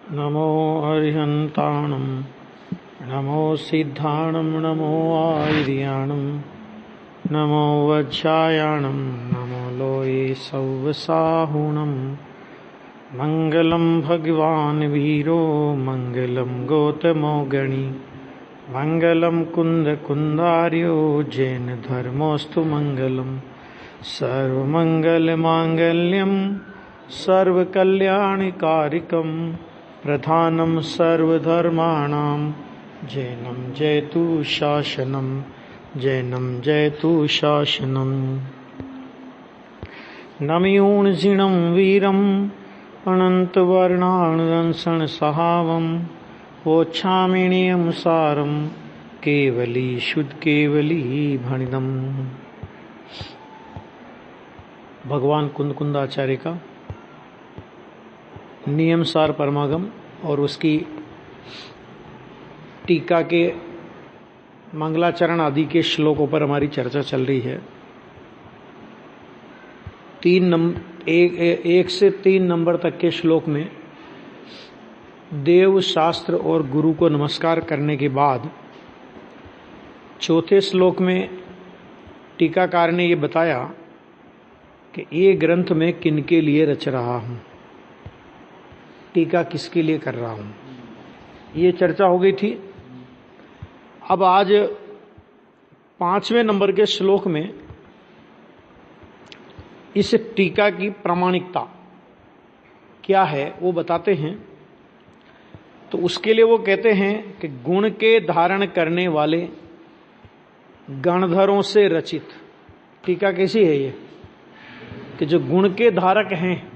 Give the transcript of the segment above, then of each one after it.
नमो अर्हन्ताणं नमो सिद्धाणं नमो आर्याणं नमो वज्रायाणं नमो लोये सौवसाहुणं मंगलं भगवान् वीरो मंगलं गौतमो गणी मंगलं कुंदार्यो जैन धर्मोस्तु मंगलम् सर्वमंगलमांगल्यं सर्वकल्याणकारिकं प्रधानं सर्वधर्माणां जैनं जयतु शासनं जैनं जयतु शासनं नमयूणजिनं वीरम् अनन्तवर्णानुदंसनसहावं वोच्छामिनियं सारं केवली शुद्ध केवली भणिदम्। भगवान कुंदाचार्य का नियम सार परमागम और उसकी टीका के मंगलाचरण आदि के श्लोकों पर हमारी चर्चा चल रही है। 1 से 3 नंबर तक के श्लोक में देव शास्त्र और गुरु को नमस्कार करने के बाद चौथे श्लोक में टीकाकार ने ये बताया कि ये ग्रंथ मैं किनके लिए रच रहा हूं, टीका किसके लिए कर रहा हूं, ये चर्चा हो गई थी। अब आज 5वें नंबर के श्लोक में इस टीका की प्रामाणिकता क्या है वो बताते हैं। तो उसके लिए वो कहते हैं कि गुण के धारण करने वाले गणधरों से रचित टीका कैसी है ये, कि जो गुण के धारक हैं,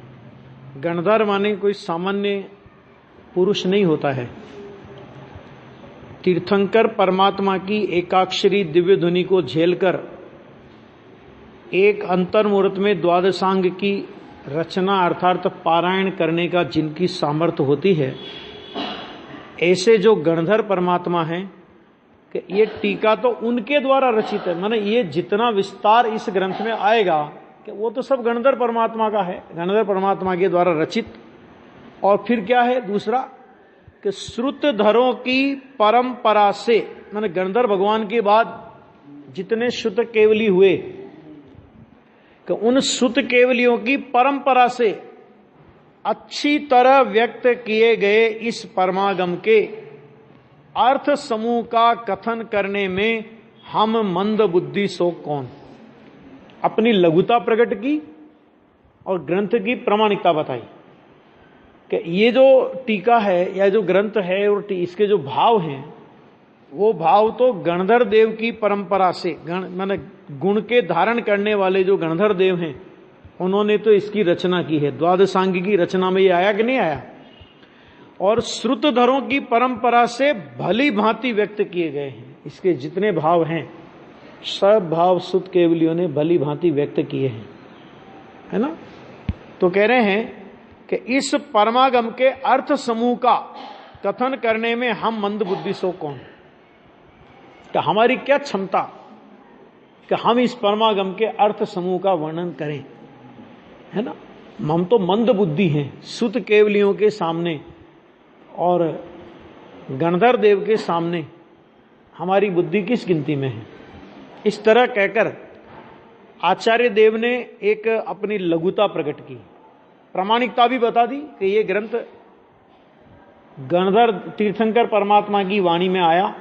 गणधर माने कोई सामान्य पुरुष नहीं होता है। तीर्थंकर परमात्मा की एकाक्षरी दिव्य ध्वनि को झेलकर एक अंतर्मुहूर्त में द्वादशांग की रचना अर्थात पारायण करने का जिनकी सामर्थ्य होती है, ऐसे जो गणधर परमात्मा हैं कि ये टीका तो उनके द्वारा रचित है। माने ये जितना विस्तार इस ग्रंथ में आएगा कि वो तो सब गणधर परमात्मा का है, गणधर परमात्मा के द्वारा रचित। और फिर क्या है दूसरा कि श्रुतधरों की परंपरा से, माने गणधर भगवान के बाद जितने श्रुत केवली हुए कि उन श्रुत केवलियों की परंपरा से अच्छी तरह व्यक्त किए गए इस परमागम के अर्थ समूह का कथन करने में हम मंद बुद्धि सो कौन। अपनी लघुता प्रकट की और ग्रंथ की प्रामाणिकता बताई कि ये जो टीका है या जो ग्रंथ है और इसके जो भाव हैं वो भाव तो गणधर देव की परंपरा से, माने गुण के धारण करने वाले जो गणधर देव हैं उन्होंने तो इसकी रचना की है। द्वादशांग की रचना में ये आया कि नहीं आया। और श्रुतधरों की परंपरा से भली भांति व्यक्त किए गए हैं। इसके जितने भाव हैं सब भाव श्रुत केवलियों ने भली भांति व्यक्त किए हैं, है ना। तो कह रहे हैं कि इस परमागम के अर्थ समूह का कथन करने में हम मंद बुद्धि सो कौन, कि हमारी क्या क्षमता कि हम इस परमागम के अर्थ समूह का वर्णन करें, है ना। हम तो मंद बुद्धि हैं श्रुत केवलियों के सामने और गणधर देव के सामने हमारी बुद्धि किस गिनती में है। इस तरह कहकर आचार्य देव ने एक अपनी लघुता प्रकट की, प्रामाणिकता भी बता दी कि ये ग्रंथ गणधर तीर्थंकर परमात्मा की वाणी में आया,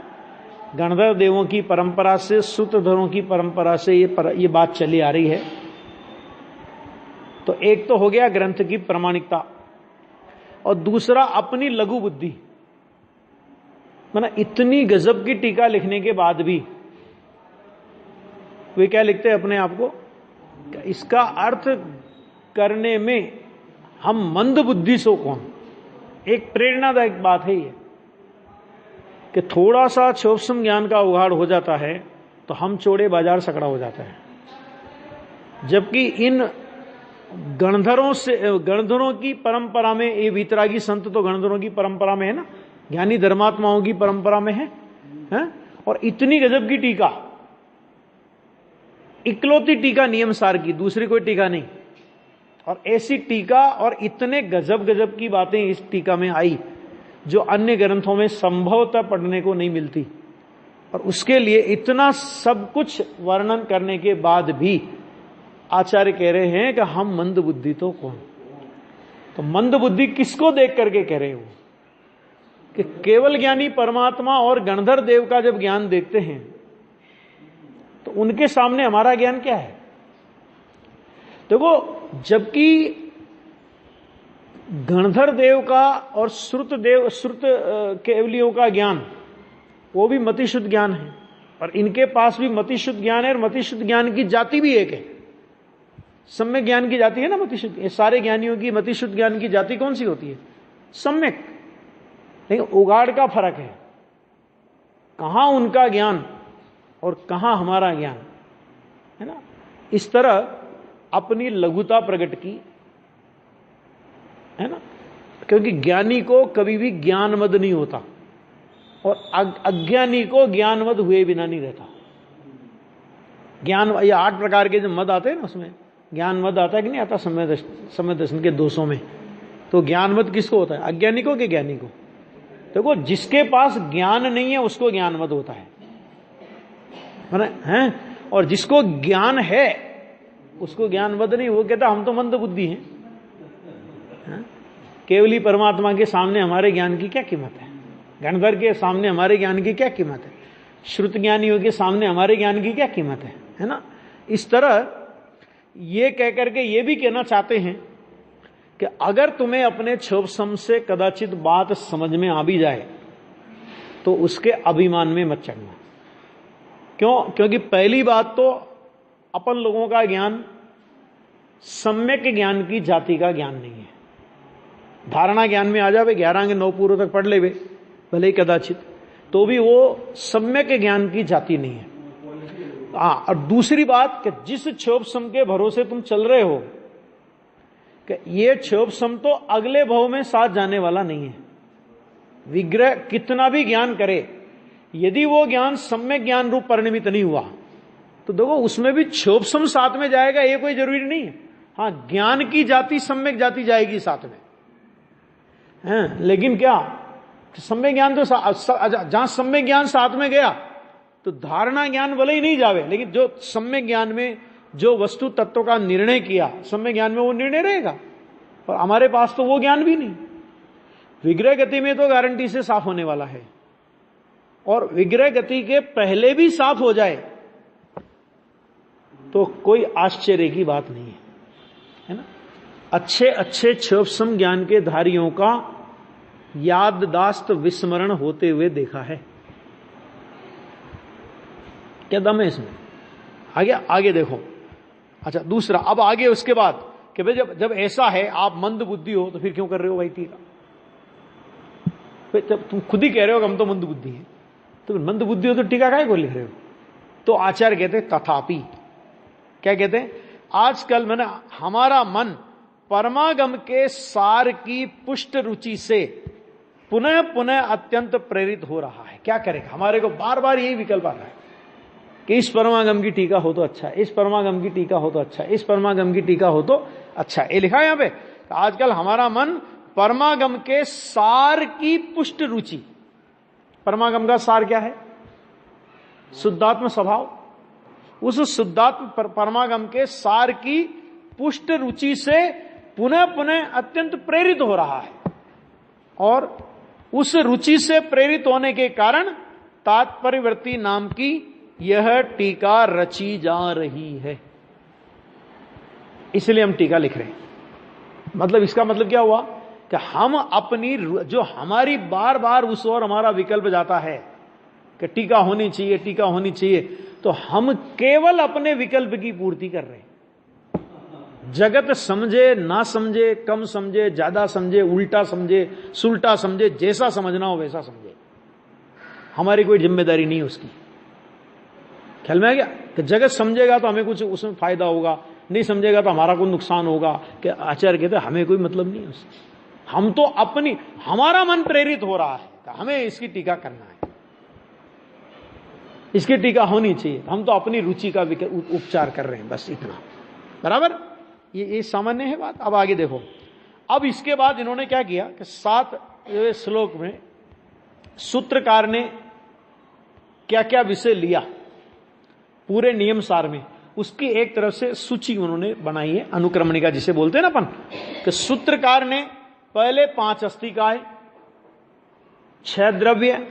गणधर देवों की परंपरा से, श्रुतधरों की परंपरा से ये बात चली आ रही है। तो एक तो हो गया ग्रंथ की प्रामाणिकता और दूसरा अपनी लघु बुद्धि। माना इतनी गजब की टीका लिखने के बाद भी वे क्या लिखते हैं अपने आप को, इसका अर्थ करने में हम मंद बुद्धि सो कौन। एक प्रेरणादायक बात है ये कि थोड़ा सा सूक्ष्म ज्ञान का उघाड़ हो जाता है तो हम चौड़े बाजार सकड़ा हो जाता है। जबकि इन गणधरों की परंपरा में, ये वितरागी संत तो गणधरों की परंपरा में है ना, ज्ञानी धर्मात्माओं की परंपरा में है? और इतनी गजब की टीका, इकलौती टीका नियम सार की, दूसरी कोई टीका नहीं। और ऐसी टीका और इतने गजब गजब की बातें इस टीका में आई जो अन्य ग्रंथों में संभवतः पढ़ने को नहीं मिलती। और उसके लिए इतना सब कुछ वर्णन करने के बाद भी आचार्य कह रहे हैं कि हम मंद बुद्धि तो कौन। तो मंद बुद्धि किसको देख करके कह रहे हो कि केवल ज्ञानी परमात्मा और गणधर देव का जब ज्ञान देखते हैं तो उनके सामने हमारा ज्ञान क्या है। देखो, जबकि गणधर देव का और श्रुत केवलियों का ज्ञान वो भी मतिशुद्ध ज्ञान है, और इनके पास भी मतिशुद्ध ज्ञान है, और मतिशुद्ध ज्ञान की जाति भी एक है। सम्यक ज्ञान की जाति है ना मतिशुद्ध। ये सारे ज्ञानियों की मतिशुद्ध ज्ञान की जाति कौन सी होती है? सम्यक। लेकिन उगाड़ का फर्क है, कहां उनका ज्ञान और कहां हमारा ज्ञान, है ना। इस तरह अपनी लघुता प्रकट की, है ना, क्योंकि ज्ञानी को कभी भी ज्ञानमद नहीं होता और अज्ञानी को ज्ञानमद हुए बिना नहीं रहता। ज्ञान, ये 8 प्रकार के जो मद आते हैं ना, उसमें ज्ञानमद आता है कि नहीं आता समय दर्शन के दोषों में। तो ज्ञानमद किसको होता है? अज्ञानी को कि ज्ञानी को? देखो, जिसके पास ज्ञान नहीं है उसको ज्ञानमद होता है, और जिसको ज्ञान है उसको ज्ञानमद नहीं। वो कहता हम तो मंद बुद्धि हैं, केवली परमात्मा के सामने हमारे ज्ञान की क्या कीमत है, गणधर के सामने हमारे ज्ञान की क्या कीमत है, श्रुत ज्ञानियों के सामने हमारे ज्ञान की क्या कीमत है ना। इस तरह ये कह करके ये भी कहना चाहते हैं कि अगर तुम्हें अपने क्षोभसम से कदाचित बात समझ में आ भी जाए तो उसके अभिमान में मत चढ़ना। क्यों? क्योंकि पहली बात तो अपन लोगों का ज्ञान सम्यक ज्ञान की जाति का ज्ञान नहीं है। धारणा ज्ञान में आ जावे, 11 के 9 पूर्व तक पढ़ लेवे भले ही कदाचित, तो भी वो सम्यक ज्ञान की जाति नहीं है। और दूसरी बात कि जिस क्षोभसम के भरोसे तुम चल रहे हो कि ये क्षोभसम तो अगले भव में साथ जाने वाला नहीं है। विग्रह कितना भी ज्ञान करे, यदि वो ज्ञान सम्यक ज्ञान रूप परिणमित नहीं हुआ तो देखो उसमें भी क्षोभसम साथ में जाएगा, ये कोई जरूरी नहीं है। हाँ, ज्ञान की जाति सम्यक जाति जाएगी साथ में, है। लेकिन क्या सम्यक ज्ञान तो जहां सम्यक ज्ञान साथ में गया तो धारणा ज्ञान भले ही नहीं जावे, लेकिन जो सम्यक ज्ञान में जो वस्तु तत्व का निर्णय किया सम्यक ज्ञान में वो निर्णय रहेगा। और हमारे पास तो वो ज्ञान भी नहीं। विग्रह गति में तो गारंटी से साफ होने वाला है, और विग्रह गति के पहले भी साफ हो जाए तो कोई आश्चर्य की बात नहीं है ना। अच्छे अच्छे क्षोभसम ज्ञान के धारियों का याददाश्त विस्मरण होते हुए देखा है। क्या दम है इसमें? आगे देखो। अच्छा, दूसरा, अब आगे उसके बाद कि भाई जब ऐसा है, आप मंद बुद्धि हो तो फिर क्यों कर रहे हो भाई टीका? जब तुम खुद ही कह रहे हो कि हम तो मंद बुद्धि है, तो मंद बुद्धि हो तो टीका काहे को लिख रहे हो? तो आचार्य कहते हैं तथापि, क्या कहते हैं, आजकल मैंने हमारा मन परमागम के सार की पुष्ट रुचि से पुनः पुनः अत्यंत प्रेरित हो रहा है। क्या करेगा? हमारे को बार बार यही विकल्प आ रहा है कि इस परमागम की टीका हो तो अच्छा, इस परमागम की टीका हो तो अच्छा, इस परमागम की टीका हो तो अच्छा। ये लिखा है यहां पे, तो आजकल हमारा मन परमागम के सार की पुष्ट रुचि। परमागम का सार क्या है? शुद्धात्म स्वभाव। उस शुद्धात्म परमागम के सार की पुष्ट रुचि से पुनः पुनः अत्यंत प्रेरित हो रहा है, और उस रुचि से प्रेरित होने के कारण तात्पर्यवर्ती नाम की यह टीका रची जा रही है। इसलिए हम टीका लिख रहे हैं। मतलब इसका मतलब क्या हुआ कि हम अपनी जो हमारी बार बार उस ओर हमारा विकल्प जाता है कि टीका होनी चाहिए, टीका होनी चाहिए, तो हम केवल अपने विकल्प की पूर्ति कर रहे हैं। जगत समझे ना समझे, कम समझे ज्यादा समझे, उल्टा समझे सुल्टा समझे, जैसा समझना हो वैसा समझे, हमारी कोई जिम्मेदारी नहीं उसकी। ख्याल में आ गया कि जगत समझेगा तो हमें कुछ उसमें फायदा होगा, नहीं समझेगा तो हमारा कोई नुकसान होगा। कि आचार्य कहते हमें कोई मतलब नहीं है उससे। हम तो अपनी, हमारा मन प्रेरित हो रहा है कि हमें इसकी टीका करना है, इसकी टीका होनी चाहिए, हम तो अपनी रुचि का उपचार कर रहे हैं, बस इतना। बराबर? ये सामान्य है बात। अब आगे देखो, अब इसके बाद इन्होंने क्या किया कि 7वें श्लोक में सूत्रकार ने क्या क्या विषय लिया पूरे नियम सार में, उसकी एक तरफ से सूची उन्होंने बनाई है, अनुक्रमणिका जिसे बोलते हैं ना अपन, कि सूत्रकार ने पहले 5 अस्तिकाय, 6 द्रव्य,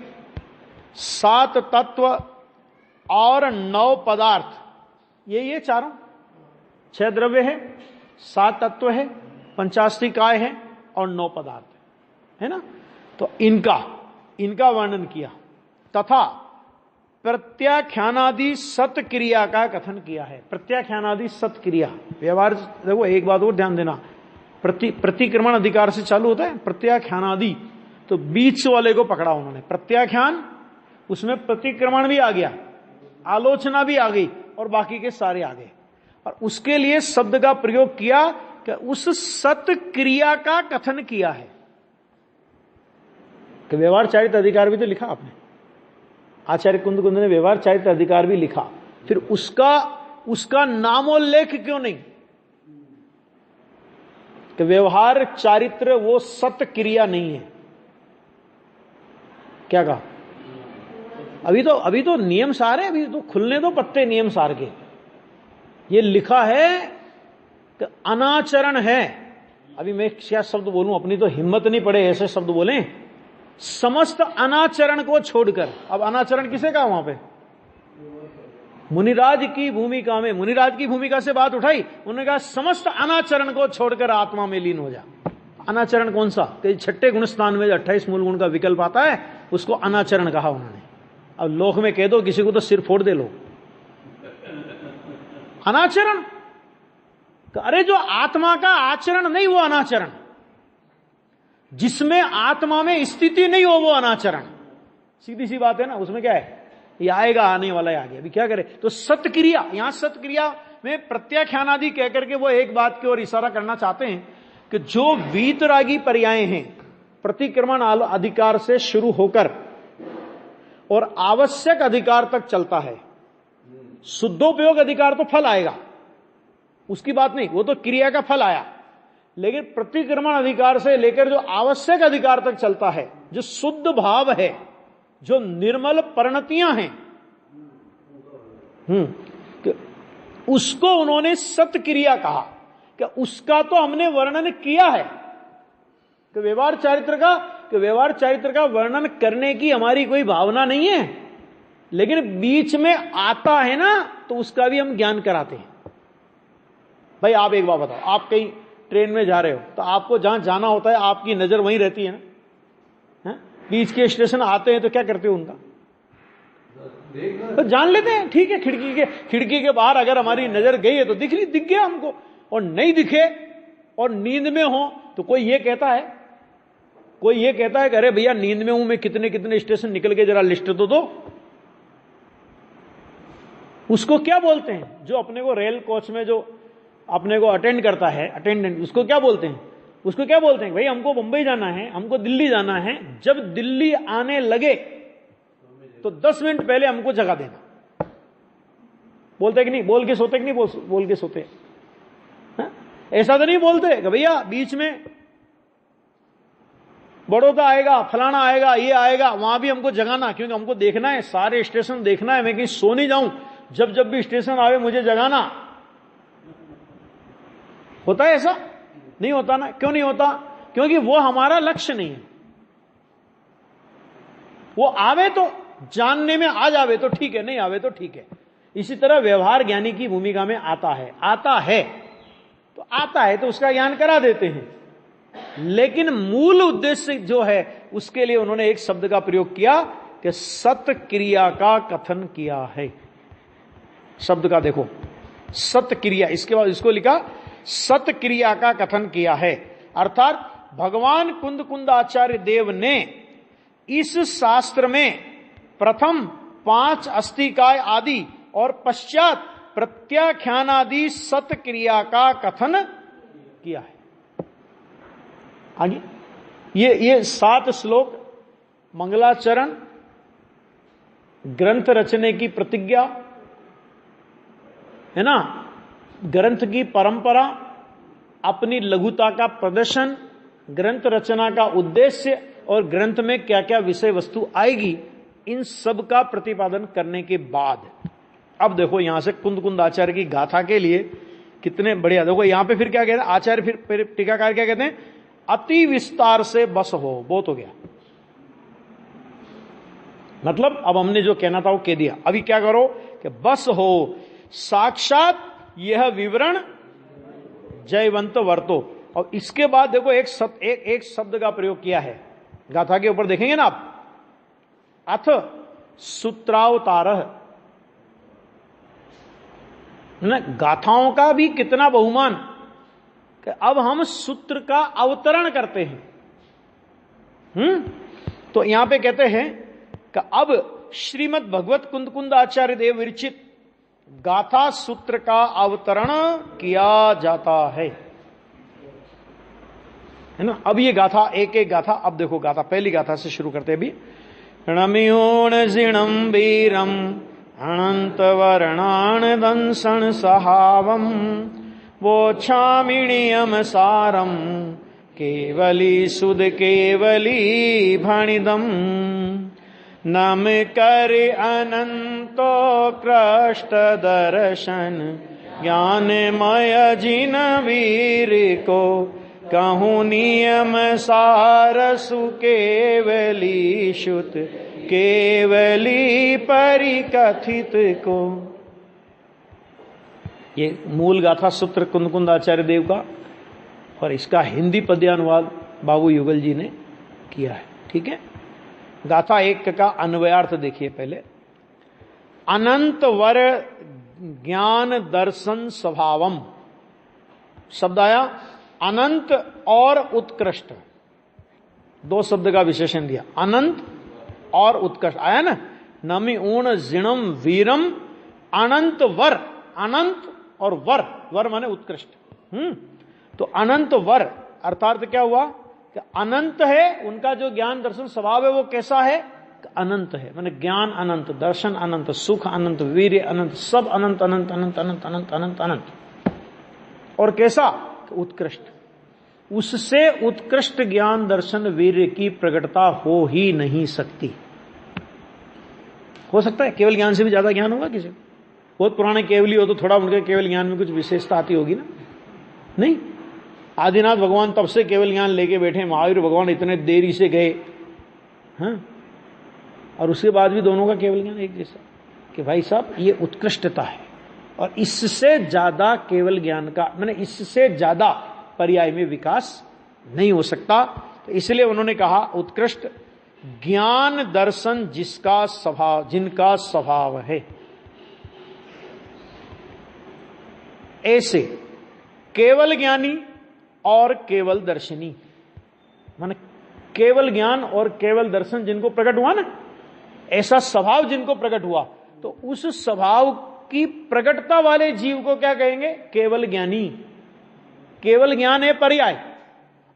7 तत्व और 9 पदार्थ, ये चारों 6 द्रव्य है, 7 तत्व है, 5 है और 9 पदार्थ है ना। तो इनका वर्णन किया तथा प्रत्याख्यानादि सत्क्रिया का कथन किया है। प्रत्याख्यानादि सत्क्रिया व्यवहार, देखो एक बात और ध्यान देना, प्रतिक्रमण अधिकार से चालू होता है प्रत्याख्यानादि, तो बीच वाले को पकड़ा उन्होंने। प्रत्याख्यान, उसमें प्रतिक्रमण भी आ गया, आलोचना भी आ गई और बाकी के सारे आ गए, और उसके लिए शब्द का प्रयोग किया कि उस सत्क्रिया का कथन किया है। कि व्यवहार चारित्र अधिकार भी तो लिखा आपने, आचार्य कुंद ने व्यवहार चारित्र अधिकार भी लिखा, फिर उसका नामोल्लेख क्यों नहीं? कि व्यवहार चारित्र वो सत्क्रिया नहीं है। क्या कहा? अभी तो नियम सार है, अभी तो खुलने दो पत्ते नियम सार के। ये लिखा है कि अनाचरण है। अभी मैं क्या शब्द बोलूं, अपनी तो हिम्मत नहीं पड़े ऐसे शब्द बोलें। समस्त अनाचरण को छोड़कर, अब अनाचरण किसे कहा वहां पे? मुनिराज की भूमिका में, मुनिराज की भूमिका से बात उठाई, उन्होंने कहा समस्त अनाचरण को छोड़कर आत्मा में लीन हो जा। अनाचरण कौन सा? कि 6ठे गुणस्थान में 28 मूल गुण का विकल्प आता है, उसको अनाचरण कहा उन्होंने। अब लोक में कह दो किसी को तो सिर फोड़ दे लो। अनाचरण, अरे जो आत्मा का आचरण नहीं वो अनाचरण, जिसमें आत्मा में स्थिति नहीं हो वो अनाचरण। सीधी सी बात है ना, उसमें क्या है, ये आएगा, आने वाला है आगे, अभी क्या करे। तो सत्क्रिया, यहां सत्क्रिया में प्रत्याख्यान आदि कहकर के वो एक बात की ओर इशारा करना चाहते हैं कि जो वीतरागी पर्याय हैं, प्रतिक्रमण अधिकार से शुरू होकर और आवश्यक अधिकार तक चलता है। शुद्धोपयोग अधिकार तो फल आएगा, उसकी बात नहीं, वो तो क्रिया का फल आया, लेकिन प्रतिक्रमण अधिकार से लेकर जो आवश्यक अधिकार तक चलता है, जो शुद्ध भाव है, जो निर्मल परिणतियां हैं, उसको उन्होंने सत्क्रिया कहा। कि उसका तो हमने वर्णन किया है कि व्यवहार चारित्र का वर्णन करने की हमारी कोई भावना नहीं है, लेकिन बीच में आता है ना, तो उसका भी हम ज्ञान कराते हैं। भाई आप एक बात बताओ, आप कहीं ट्रेन में जा रहे हो तो आपको जहां जाना होता है आपकी नजर वहीं रहती है ना, बीच के स्टेशन आते हैं तो क्या करते हो उनका? तो जान लेते हैं, ठीक है, खिड़की के बाहर अगर हमारी नजर गई है तो दिख गया हमको, और नहीं दिखे और नींद में हो तो कोई ये कहता है कि अरे भैया नींद में हूं मैं, कितने स्टेशन निकल के जरा लिस्ट तो दो। उसको क्या बोलते हैं? जो अपने को रेल कोच में जो अपने को अटेंड करता है, अटेंडेंट, उसको क्या बोलते हैं? भाई हमको मुंबई जाना है, हमको दिल्ली जाना है, जब दिल्ली आने लगे तो 10 मिनट पहले हमको जगा देना। बोलते कि नहीं? बोल के सोते कि नहीं? बोल के सोते। ऐसा तो नहीं बोलते कि भैया बीच में बड़ौदा आएगा, फलाना आएगा, ये आएगा, वहां भी हमको जगाना, क्योंकि हमको देखना है, सारे स्टेशन देखना है, मैं कहीं सो नहीं जाऊं, जब भी स्टेशन आवे मुझे जगाना। होता है ऐसा? नहीं होता ना। क्यों नहीं होता? क्योंकि वो हमारा लक्ष्य नहीं है। वो आवे तो जानने में आ जावे तो ठीक है, नहीं आवे तो ठीक है। इसी तरह व्यवहार ज्ञानी की भूमिका में आता है तो उसका ज्ञान करा देते हैं, लेकिन मूल उद्देश्य जो है उसके लिए उन्होंने एक शब्द का प्रयोग किया कि सत्क्रिया का कथन किया है। शब्द का देखो, सत्क्रिया, इसके बाद इसको लिखा सत्क्रिया का कथन किया है, अर्थात भगवान कुंद आचार्य देव ने इस शास्त्र में प्रथम 5 अस्तिकाय आदि और पश्चात प्रत्याख्यानादि सत्क्रिया का कथन किया है। आगे ये 7 श्लोक मंगलाचरण, ग्रंथ रचने की प्रतिज्ञा है ना, ग्रंथ की परंपरा, अपनी लघुता का प्रदर्शन, ग्रंथ रचना का उद्देश्य और ग्रंथ में क्या क्या विषय वस्तु आएगी, इन सब का प्रतिपादन करने के बाद अब देखो यहां से कुंद कुंद आचार्य की गाथा के लिए कितने बढ़िया। देखो यहां पे फिर क्या कहते हैं आचार्य, फिर टीकाकार क्या कहते हैं, अति विस्तार से बस हो, बहुत हो गया। मतलब अब हमने जो कहना था वो कह दिया, अभी क्या करो कि बस हो साक्षात यह विवरण जयवंत वर्तो। और इसके बाद देखो एक शब्द का प्रयोग किया है गाथा के ऊपर, देखेंगे ना आप, अथ सूत्रावतारः। ना गाथाओं का भी कितना बहुमान कि अब हम सूत्र का अवतरण करते हैं। तो यहां पे कहते हैं कि अब श्रीमद् भगवत कुंद कुंद आचार्य देव विरचित गाथा सूत्र का अवतरण किया जाता है ना। अब ये गाथा एक एक गाथा, अब देखो गाथा पहली गाथा से शुरू करते हैं। अभी णमियोण जिणम वीरम अनंत वर्णान दंसन सहावम वोच्छामिणियम सारम केवली सुद केवली भणिदम नम कर अनंतो कृष्ट दर्शन ज्ञानमय जिन वीर को कहूँ नियम सारसु केवली शुत केवली परिकथित को। ये मूल गाथा सूत्र कुंद कुंद आचार्य देव का, और इसका हिंदी पद्यानुवाद बाबू युगल जी ने किया है। ठीक है, गाथा एक का अन्वयार्थ देखिए पहले। अनंत वर ज्ञान दर्शन स्वभावम शब्द आया, अनंत और उत्कृष्ट, दो शब्द का विशेषण दिया, अनंत और उत्कृष्ट आया ना। नमि ऊण जिणम वीरम अनंत वर, अनंत और वर, वर माने उत्कृष्ट। तो अनंत वर अर्थात क्या हुआ कि अनंत है, उनका जो ज्ञान दर्शन स्वभाव है वो कैसा है, अनंत है, माने ज्ञान अनंत, दर्शन अनंत, सुख अनंत, वीर्य अनंत, सब अनंत अनंत अनंत अनंत अनंत अनंत अनंत। और कैसा, उत्कृष्ट। उससे उत्कृष्ट ज्ञान दर्शन वीर्य की प्रकटता हो ही नहीं सकती। हो सकता है केवल ज्ञान से भी ज्यादा ज्ञान होगा किसी को, बहुत पुराने केवली हो तो थोड़ा उनके केवल ज्ञान में कुछ विशेषता आती होगी ना। नहीं, आदिनाथ भगवान तब से केवल ज्ञान लेके बैठे, महावीर भगवान इतने देरी से गए, हाँ, और उसके बाद भी दोनों का केवल ज्ञान एक जैसा कि भाई साहब ये उत्कृष्टता है। और इससे ज्यादा केवल ज्ञान का माने इससे ज्यादा पर्याय में विकास नहीं हो सकता। तो इसलिए उन्होंने कहा उत्कृष्ट ज्ञान दर्शन जिसका स्वभाव, जिनका स्वभाव है। ऐसे केवल ज्ञानी और केवल दर्शनी, माने केवल ज्ञान और केवल दर्शन जिनको प्रकट हुआ ना, ऐसा स्वभाव जिनको प्रकट हुआ, तो उस स्वभाव की प्रकटता वाले जीव को क्या कहेंगे, केवल ज्ञानी। केवल ज्ञान है पर्याय,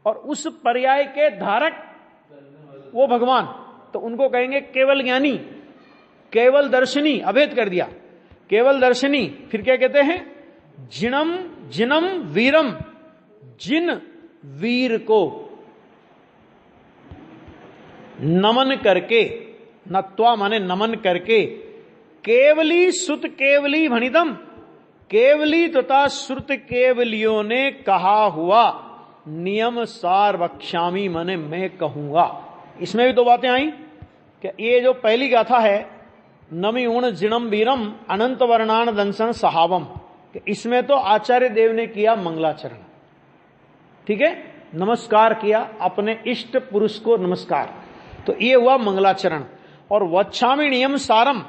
और उस पर्याय के धारक वो भगवान, तो उनको कहेंगे केवल ज्ञानी। केवल दर्शनी अभेद कर दिया, केवल दर्शनी। फिर क्या कहते हैं, जिणम जिनम वीरम, जिन वीर को नमन करके, नत्वा माने नमन करके, केवली सुत केवली भणिदम, केवली तथा श्रुत केवलियों ने कहा हुआ नियम सार वक्ष्यामी, माने मैं कहूंगा। इसमें भी दो बातें आई कि ये जो पहली गाथा है नमि ऊण जिणम वीरम अनंत वर्णान दंसन सहावम, इसमें तो आचार्य देव ने किया मंगलाचरण। ठीक है, नमस्कार किया, अपने इष्ट पुरुष को नमस्कार, तो ये हुआ मंगलाचरण। और वच्छामि नियम सारम,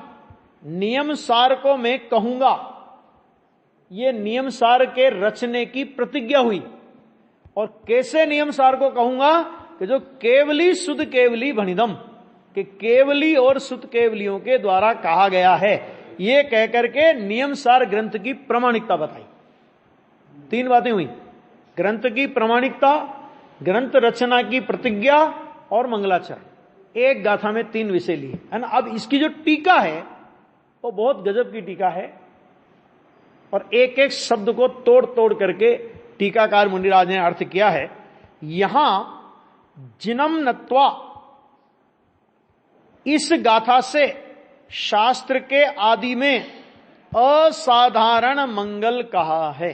नियम सार को मैं कहूंगा, ये नियम सार के रचने की प्रतिज्ञा हुई। और कैसे नियम सार को कहूंगा कि जो केवली सुध केवली भणिदम, कि केवली और सुध केवलियों के द्वारा कहा गया है, ये कहकर के नियम सार ग्रंथ की प्रामाणिकता बताई। तीन बातें हुई, ग्रंथ की प्रामाणिकता, ग्रंथ रचना की प्रतिज्ञा और मंगलाचरण। एक गाथा में तीन विषय लिए है ना। अब इसकी जो टीका है वो बहुत गजब की टीका है, और एक एक शब्द को तोड़ तोड़ करके टीकाकार मुनिराज ने अर्थ किया है। यहां जिनम नत्वा, इस गाथा से शास्त्र के आदि में असाधारण मंगल कहा है।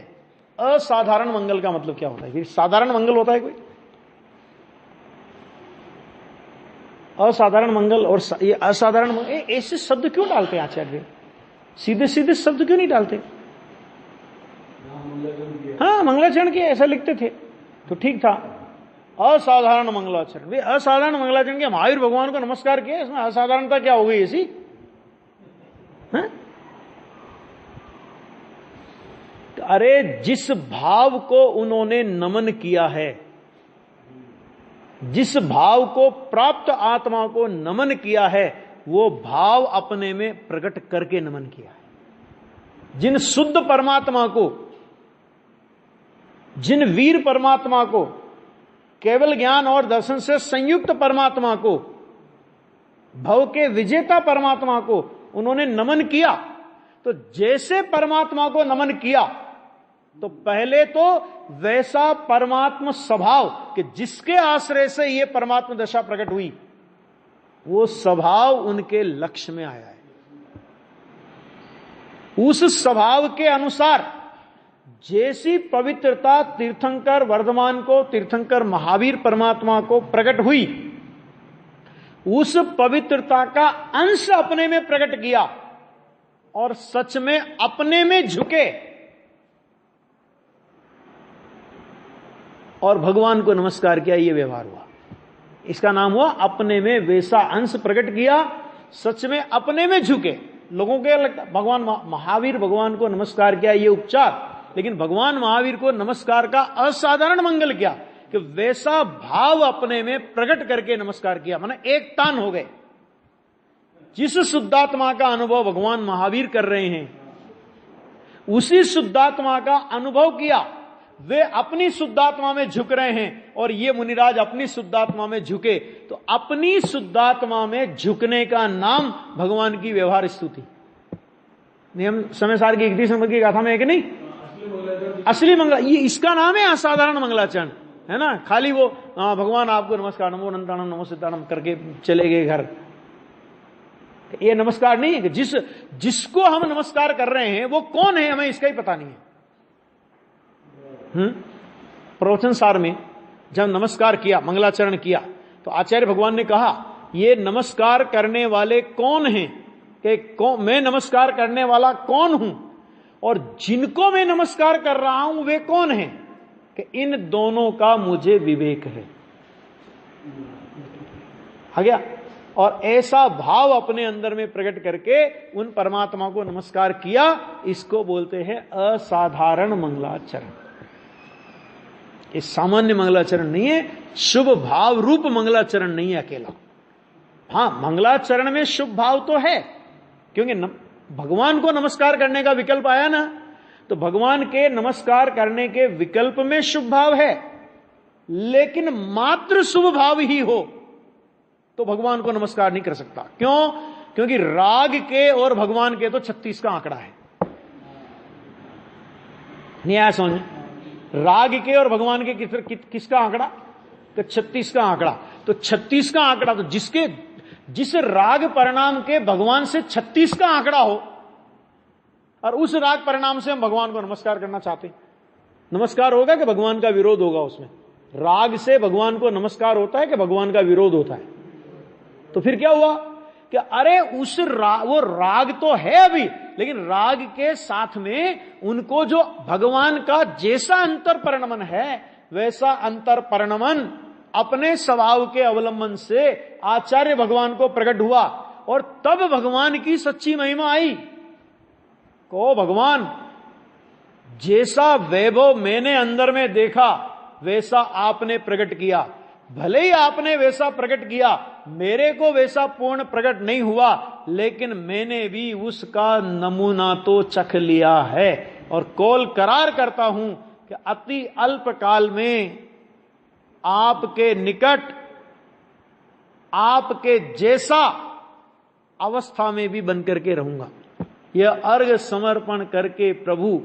असाधारण मंगल का मतलब क्या होता है? फिर साधारण मंगल होता है कोई? असाधारण मंगल और ये असाधारण मंगल, ऐसे शब्द क्यों डालते हैं आचार्य? सीधे सीधे शब्द क्यों नहीं डालते? हाँ, मंगलाचरण के ऐसा लिखते थे तो ठीक था। असाधारण मंगलाचरण, वे असाधारण मंगलाचरण के महावीर भगवान को नमस्कार किया, इसमें असाधारणता क्या हो गई ऐसी? हाँ? अरे जिस भाव को उन्होंने नमन किया है, जिस भाव को प्राप्त आत्मा को नमन किया है, वो भाव अपने में प्रकट करके नमन किया है। जिन शुद्ध परमात्मा को, जिन वीर परमात्मा को, केवल ज्ञान और दर्शन से संयुक्त परमात्मा को, भव के विजेता परमात्मा को उन्होंने नमन किया, तो जैसे परमात्मा को नमन किया तो पहले तो वैसा परमात्मा स्वभाव कि जिसके आश्रय से ये परमात्मा दशा प्रकट हुई, वो स्वभाव उनके लक्ष्य में आया है। उस स्वभाव के अनुसार जैसी पवित्रता तीर्थंकर वर्धमान को, तीर्थंकर महावीर परमात्मा को प्रकट हुई, उस पवित्रता का अंश अपने में प्रकट किया और सच में अपने में झुके और भगवान को नमस्कार किया, ये व्यवहार हुआ। इसका नाम हुआ अपने में वैसा अंश प्रकट किया, सच में अपने में झुके। लोगों को लगता भगवान महावीर भगवान को नमस्कार किया, ये उपचार, लेकिन भगवान महावीर को नमस्कार का असाधारण मंगल किया कि वैसा भाव अपने में प्रकट करके नमस्कार किया, माने एक तान हो गए। जिस शुद्धात्मा का अनुभव भगवान महावीर कर रहे हैं, उसी शुद्धात्मा का अनुभव किया, वे अपनी शुद्धात्मा में झुक रहे हैं और ये मुनिराज अपनी शुद्धात्मा में झुके, तो अपनी शुद्धात्मा में झुकने का नाम भगवान की व्यवहार स्तुति। नियम समय सार की 31 नंबर की गाथा में है कि नहीं? असली मंगला, ये इसका नाम है असाधारण मंगलाचरण, है ना? खाली वो भगवान आपको नमस्कार, नमो अनंताणम नमो सिद्धाणम करके चले गए घर, ये नमस्कार नहीं है। कि जिसको हम नमस्कार कर रहे हैं वो कौन है, हमें इसका ही पता नहीं है। प्रवचन सार में जब नमस्कार किया, मंगलाचरण किया, तो आचार्य भगवान ने कहा ये नमस्कार करने वाले कौन हैं, कि मैं नमस्कार करने वाला कौन हूं और जिनको मैं नमस्कार कर रहा हूं वे कौन हैं, कि इन दोनों का मुझे विवेक है। आ गया? और ऐसा भाव अपने अंदर में प्रकट करके उन परमात्मा को नमस्कार किया, इसको बोलते हैं असाधारण मंगलाचरण। ये सामान्य मंगलाचरण नहीं है, शुभ भाव रूप मंगलाचरण नहीं है अकेला। हां, मंगलाचरण में शुभ भाव तो है, क्योंकि भगवान को नमस्कार करने का विकल्प आया ना, तो भगवान के नमस्कार करने के विकल्प में शुभ भाव है, लेकिन मात्र शुभ भाव ही हो तो भगवान को नमस्कार नहीं कर सकता। क्यों? क्योंकि राग के और भगवान के तो 36 का आंकड़ा है। नहीं आया समझ? राग के और भगवान के किसका आंकड़ा? तो 36 का आंकड़ा। तो 36 का आंकड़ा, तो जिस राग परिणाम के भगवान से 36 का आंकड़ा हो, और उस राग परिणाम से हम भगवान को नमस्कार करना चाहते हैं, नमस्कार होगा कि भगवान का विरोध होगा? उसमें राग से भगवान को नमस्कार होता है कि भगवान का विरोध होता है? तो फिर क्या हुआ कि अरे वो राग तो है अभी, लेकिन राग के साथ में उनको जो भगवान का जैसा अंतर परिणमन है वैसा अंतर परिणमन अपने स्वभाव के अवलंबन से आचार्य भगवान को प्रकट हुआ, और तब भगवान की सच्ची महिमा आई। को भगवान जैसा वैभव मैंने अंदर में देखा वैसा आपने प्रकट किया, भले ही आपने वैसा प्रकट किया, मेरे को वैसा पूर्ण प्रकट नहीं हुआ, लेकिन मैंने भी उसका नमूना तो चख लिया है, और कौल करार करता हूं कि अति अल्प काल में आपके निकट आपके जैसा अवस्था में भी बन करके रहूंगा। यह अर्घ समर्पण करके प्रभु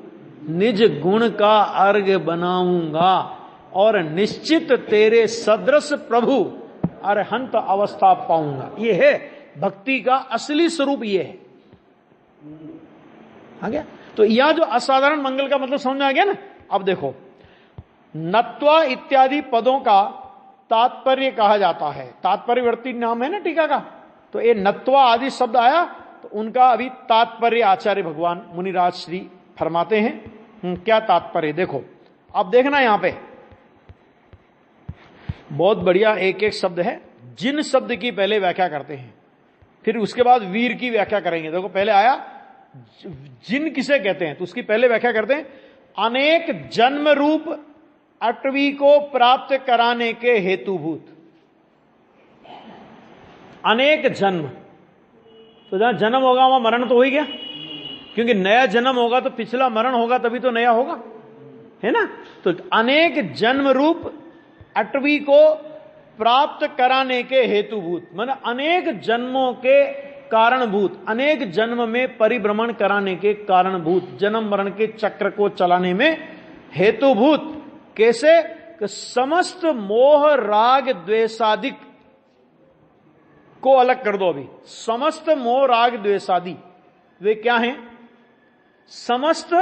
निज गुण का अर्घ बनाऊंगा, और निश्चित तेरे सदृश प्रभु अरहंत अवस्था पाऊंगा। ये है भक्ति का असली स्वरूप, ये है। आ गया? तो यह जो असाधारण मंगल का मतलब समझ में आ गया ना। अब देखो, नत्वा इत्यादि पदों का तात्पर्य कहा जाता है, तात्पर्यवर्ती नाम है ना टीका का। तो ये नत्वा आदि शब्द आया, तो उनका अभी तात्पर्य आचार्य भगवान मुनिराज श्री फरमाते हैं। क्या तात्पर्य देखो, अब देखना यहां पे बहुत बढ़िया एक एक शब्द है। जिन शब्द की पहले व्याख्या करते हैं, फिर उसके बाद वीर की व्याख्या करेंगे। देखो पहले आया जिन किसे कहते हैं, तो उसकी पहले व्याख्या करते हैं, अनेक जन्म रूप अटवी को प्राप्त कराने के हेतुभूत। अनेक जन्म, तो जहां जन्म होगा वहां मरण तो हो ही गया, क्योंकि नया जन्म होगा तो पिछला मरण होगा, तभी तो नया होगा, है ना। तो अनेक जन्म रूप अटवी को प्राप्त कराने के हेतुभूत, माने अनेक जन्मों के कारणभूत, अनेक जन्म में परिभ्रमण कराने के कारणभूत, जन्म मरण के चक्र को चलाने में हेतुभूत। कैसे? कि समस्त मोह राग द्वेषादि को अलग कर दो। अभी समस्त मोह राग द्वेषादि वे क्या हैं? समस्त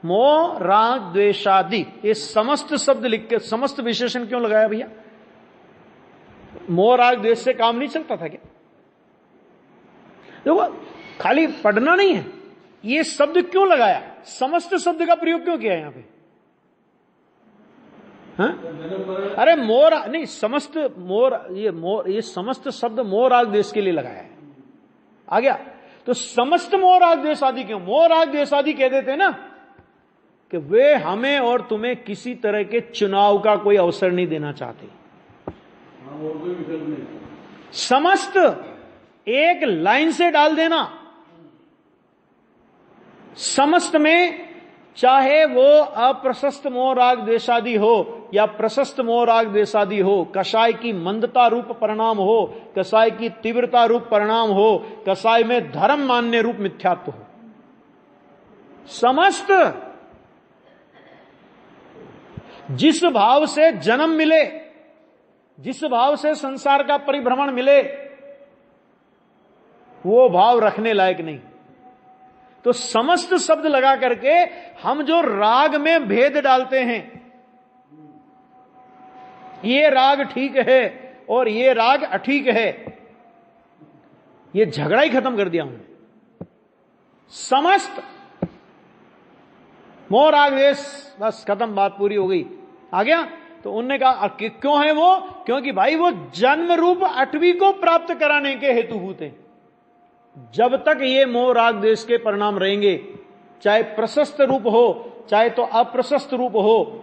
मोह राग द्वेषादि, ये समस्त शब्द लिख के समस्त विशेषण क्यों लगाया भैया? मोह राग द्वेष से काम नहीं चलता था क्या? देखो खाली पढ़ना नहीं है, ये शब्द क्यों लगाया, समस्त शब्द का प्रयोग क्यों किया यहां पे? हाँ? अरे मोर नहीं, समस्त मोर, ये समस्त शब्द मोह राग द्वेष के लिए लगाया है। आ गया? तो समस्त मोह राग द्वेष आदि क्यों? मोह राग द्वेष आदि कह देते हैं ना कि वे हमें और तुम्हें किसी तरह के चुनाव का कोई अवसर नहीं देना चाहते। समस्त एक लाइन से डाल देना, समस्त में, चाहे वो अप्रशस्त मोह राग द्वेषादि हो या प्रशस्त मोह राग द्वेषादि हो, कषाय की मंदता रूप परिणाम हो, कषाय की तीव्रता रूप परिणाम हो, कषाय में धर्म मान्य रूप मिथ्यात्व हो, समस्त जिस भाव से जन्म मिले, जिस भाव से संसार का परिभ्रमण मिले, वो भाव रखने लायक नहीं। तो समस्त शब्द लगा करके हम जो राग में भेद डालते हैं, ये राग ठीक है और ये राग अठीक है, ये झगड़ा ही खत्म कर दिया हमने। समस्त मोह राग द्वेष, बस खत्म, बात पूरी हो गई। आ गया? तो उनने कहा क्यों है वो? क्योंकि भाई वो जन्म रूप अटवी को प्राप्त कराने के हेतुभूत हैं। जब तक ये मोह राग द्वेष के परिणाम रहेंगे, चाहे प्रशस्त रूप हो चाहे तो अप्रशस्त रूप हो,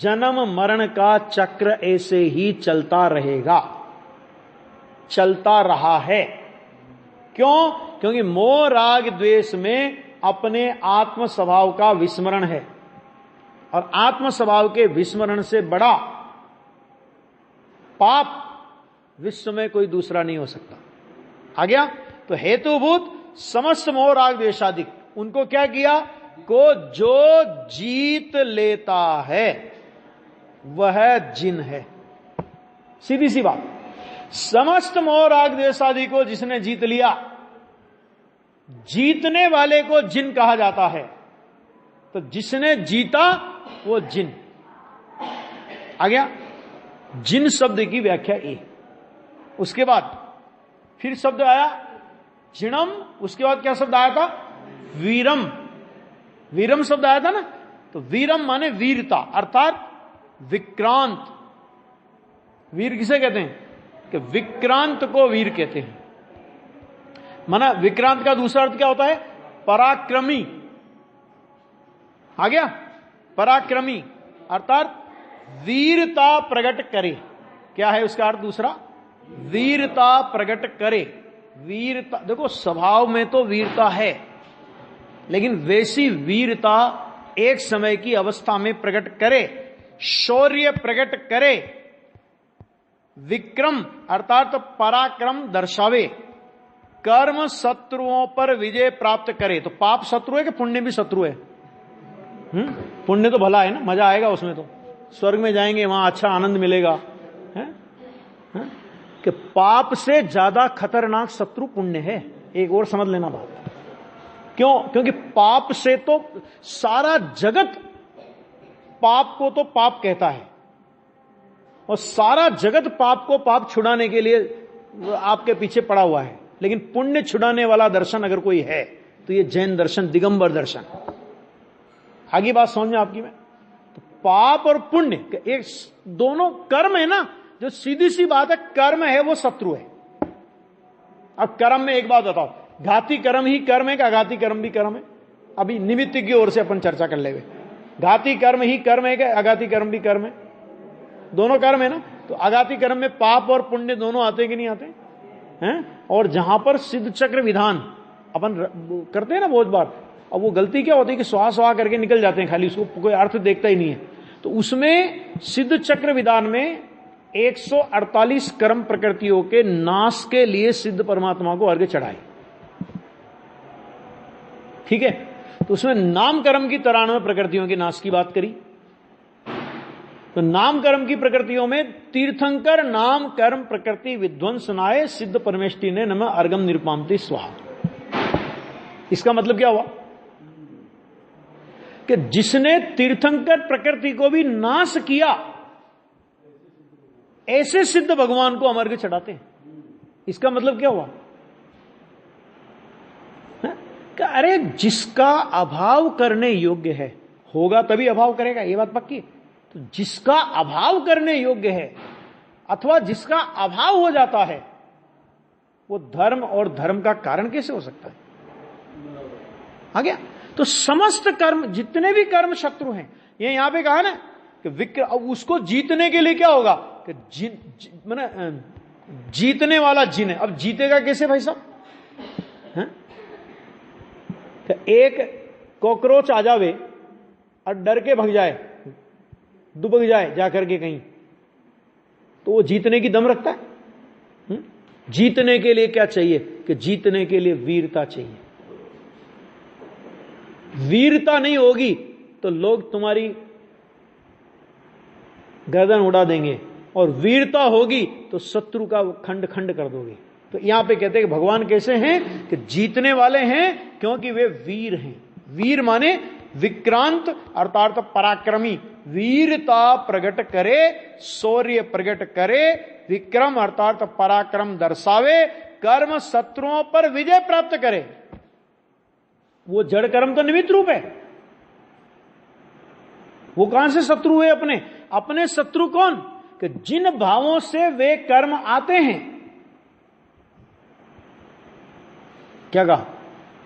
जन्म मरण का चक्र ऐसे ही चलता रहेगा, चलता रहा है। क्यों? क्योंकि मोह राग द्वेष में अपने आत्म स्वभाव का विस्मरण है, और आत्म स्वभाव के विस्मरण से बड़ा पाप विश्व में कोई दूसरा नहीं हो सकता। आ गया? तो हेतुभूत समस्त मोह राग द्वेषादि, उनको क्या किया? को जो जीत लेता है वह जिन है। सीधी सी बात, समस्त मोह राग द्वेषादि को जिसने जीत लिया, जीतने वाले को जिन कहा जाता है। तो जिसने जीता वो जिन। आ गया? जिन शब्द की व्याख्या ये। उसके बाद फिर शब्द आया जिणम, उसके बाद क्या शब्द आया था? वीरम। वीरम शब्द आया था ना, तो वीरम माने वीरता, अर्थात विक्रांत। वीर किसे कहते हैं? कि विक्रांत को वीर कहते हैं। माना विक्रांत का दूसरा अर्थ क्या होता है? पराक्रमी। आ गया? पराक्रमी अर्थात वीरता प्रकट करे। क्या है उसका अर्थ दूसरा? वीरता प्रकट करे। वीरता, देखो स्वभाव में तो वीरता है, लेकिन वैसी वीरता एक समय की अवस्था में प्रकट करे, शौर्य प्रकट करे, विक्रम अर्थात पराक्रम दर्शावे, कर्म शत्रुओं पर विजय प्राप्त करे। तो पाप शत्रु है कि पुण्य भी शत्रु है? पुण्य तो भला है ना, मजा आएगा उसमें तो, स्वर्ग में जाएंगे, वहां अच्छा आनंद मिलेगा, है? कि पाप से ज्यादा खतरनाक शत्रु पुण्य है। एक और समझ लेना बात, क्यों? क्योंकि पाप से तो सारा जगत पाप को तो पाप कहता है, और सारा जगत पाप को पाप छुड़ाने के लिए आपके पीछे पड़ा हुआ है। लेकिन पुण्य छुड़ाने वाला दर्शन अगर कोई है तो ये जैन दर्शन, दिगंबर दर्शन। आगे बात समझ में आपकी में? तो पाप और पुण्य एक दोनों कर्म है ना, जो सीधी सी बात है, कर्म है वो शत्रु है। अब कर्म में एक बात बताओ, घाती कर्म ही कर्म है कि अघाती कर्म भी कर्म है? अभी निमित्त की ओर से अपन चर्चा कर लेंगे। घाती कर्म ही कर्म है कि अघाती कर्म भी कर्म है? दोनों कर्म है ना। तो अघाती कर्म में पाप और पुण्य दोनों आते हैं कि नहीं आते हैं? और जहां पर सिद्ध चक्र विधान अपन करते हैं ना बहुत बार, अब वो गलती क्या होती है कि स्वाहा स्वाहा करके निकल जाते हैं, खाली उसको कोई अर्थ देखता ही नहीं है। तो उसमें सिद्ध चक्र विधान में 148 कर्म प्रकृतियों के नाश के लिए सिद्ध परमात्मा को अर्घ्य चढ़ाए। ठीक है? तो उसमें नाम कर्म की 93 प्रकृतियों के नाश की बात करी। तो नाम कर्म की प्रकृतियों में तीर्थंकर नाम कर्म प्रकृति विध्वंसनाय सिद्ध परमेष्टि ने नम अर्गम निरुपामति स्वाहा। इसका मतलब क्या हुआ कि जिसने तीर्थंकर प्रकृति को भी नाश किया, ऐसे सिद्ध भगवान को हम अर्घ्य चढ़ाते हैं। इसका मतलब क्या हुआ कि अरे जिसका अभाव करने योग्य है, होगा तभी अभाव करेगा, ये बात पक्की है। तो जिसका अभाव करने योग्य है अथवा जिसका अभाव हो जाता है, वो धर्म और धर्म का कारण कैसे हो सकता है? आ गया? तो समस्त कर्म, जितने भी कर्म शत्रु हैं, ये यहां पे कहा ना कि उसको जीतने के लिए क्या होगा कि जीतने वाला जिन है। अब जीतेगा कैसे भाई साहब? एक कॉकरोच आ जावे और डर के भग जाए, दुबक जाए जाकर के कहीं, तो वो जीतने की दम रखता है? जीतने के लिए क्या चाहिए कि जीतने के लिए वीरता चाहिए। वीरता नहीं होगी तो लोग तुम्हारी गर्दन उड़ा देंगे, और वीरता होगी तो शत्रु का खंड खंड कर दोगे। तो यहां पे कहते हैं कि भगवान कैसे हैं कि जीतने वाले हैं, क्योंकि वे वीर हैं। वीर माने विक्रांत अर्थात पराक्रमी, वीरता प्रकट करे, शौर्य प्रकट करे, विक्रम अर्थात पराक्रम दर्शावे, कर्म शत्रुओं पर विजय प्राप्त करे। वो जड़ कर्म तो निमित्त रूप है। वो कहां से शत्रु है अपने? अपने शत्रु कौन? कि जिन भावों से वे कर्म आते हैं। क्या कहा?